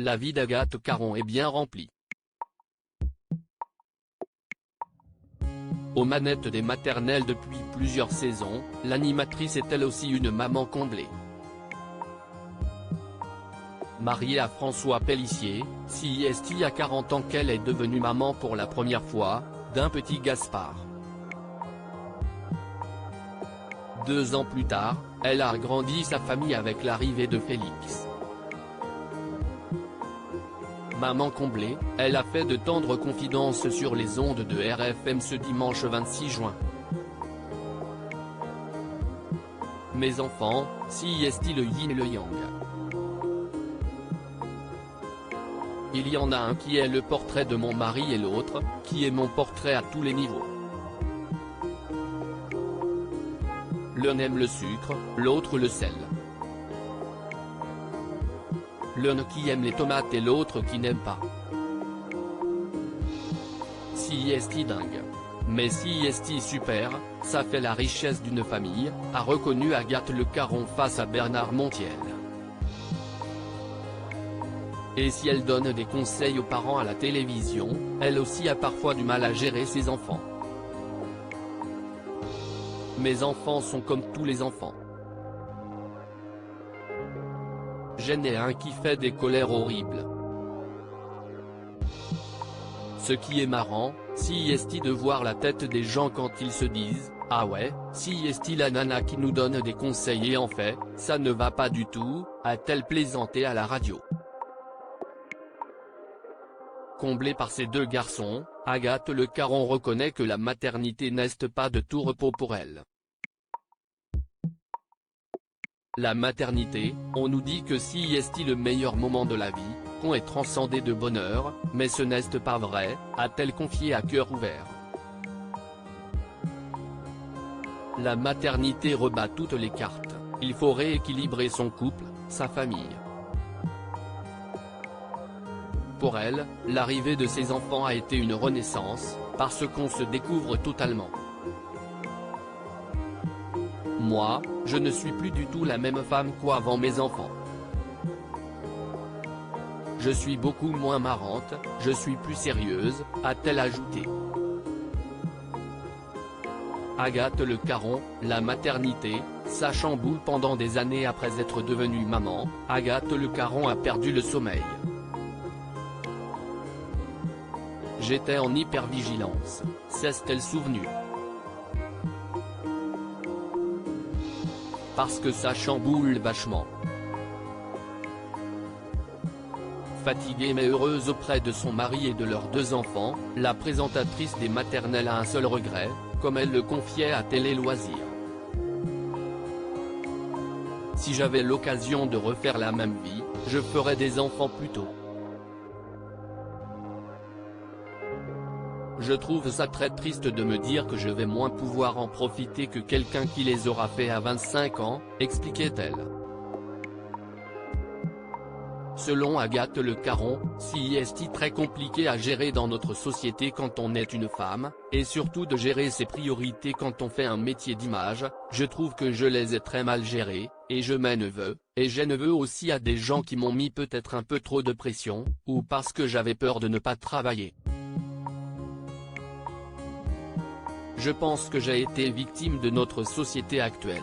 La vie d'Agathe Caron est bien remplie. Aux manettes des maternelles depuis plusieurs saisons, l'animatrice est elle aussi une maman comblée. Mariée à François Pélissier, c'est il y a 40 ans qu'elle est devenue maman pour la première fois, d'un petit Gaspard. 2 ans plus tard, elle a agrandi sa famille avec l'arrivée de Félix. Maman comblée, elle a fait de tendres confidences sur les ondes de RFM ce dimanche 26 juin. Mes enfants, si est-il le yin et le yang. Il y en a un qui est le portrait de mon mari et l'autre, qui est mon portrait à tous les niveaux. L'un aime le sucre, l'autre le sel. L'un qui aime les tomates et l'autre qui n'aime pas. Si est-il dingue. Mais si est-il super, ça fait la richesse d'une famille, a reconnu Agathe Le Caron face à Bernard Montiel. Et si elle donne des conseils aux parents à la télévision, elle aussi a parfois du mal à gérer ses enfants. Mes enfants sont comme tous les enfants. J'en ai un qui fait des colères horribles. Ce qui est marrant, si est-il de voir la tête des gens quand ils se disent « Ah ouais, si est-il la nana qui nous donne des conseils et en fait, ça ne va pas du tout », a-t-elle plaisanté à la radio. Comblée par ses 2 garçons, Agathe Le Caron reconnaît que la maternité n'est pas de tout repos pour elle. La maternité, on nous dit que si est le meilleur moment de la vie, qu'on est transcendé de bonheur, mais ce n'est pas vrai, a-t-elle confié à cœur ouvert. La maternité rebat toutes les cartes, il faut rééquilibrer son couple, sa famille. Pour elle, l'arrivée de ses enfants a été une renaissance, parce qu'on se découvre totalement. Moi, je ne suis plus du tout la même femme qu'avant mes enfants. Je suis beaucoup moins marrante, je suis plus sérieuse, a-t-elle ajouté. Agathe Le Caron, la maternité, ça chamboule pendant des années après être devenue maman, Agathe Le Caron a perdu le sommeil. J'étais en hypervigilance, s'est-elle souvenue. Parce que ça chamboule vachement. Fatiguée mais heureuse auprès de son mari et de leurs 2 enfants, la présentatrice des maternelles a un seul regret, comme elle le confiait à Télé Loisirs. Si j'avais l'occasion de refaire la même vie, je ferais des enfants plus tôt. Je trouve ça très triste de me dire que je vais moins pouvoir en profiter que quelqu'un qui les aura fait à 25 ans, expliquait-elle. Selon Agathe Le Caron, si est très compliqué à gérer dans notre société quand on est une femme, et surtout de gérer ses priorités quand on fait un métier d'image, je trouve que je les ai très mal gérées, et je m'en veux, et j'en veux aussi à des gens qui m'ont mis peut-être un peu trop de pression, ou parce que j'avais peur de ne pas travailler. Je pense que j'ai été victime de notre société actuelle.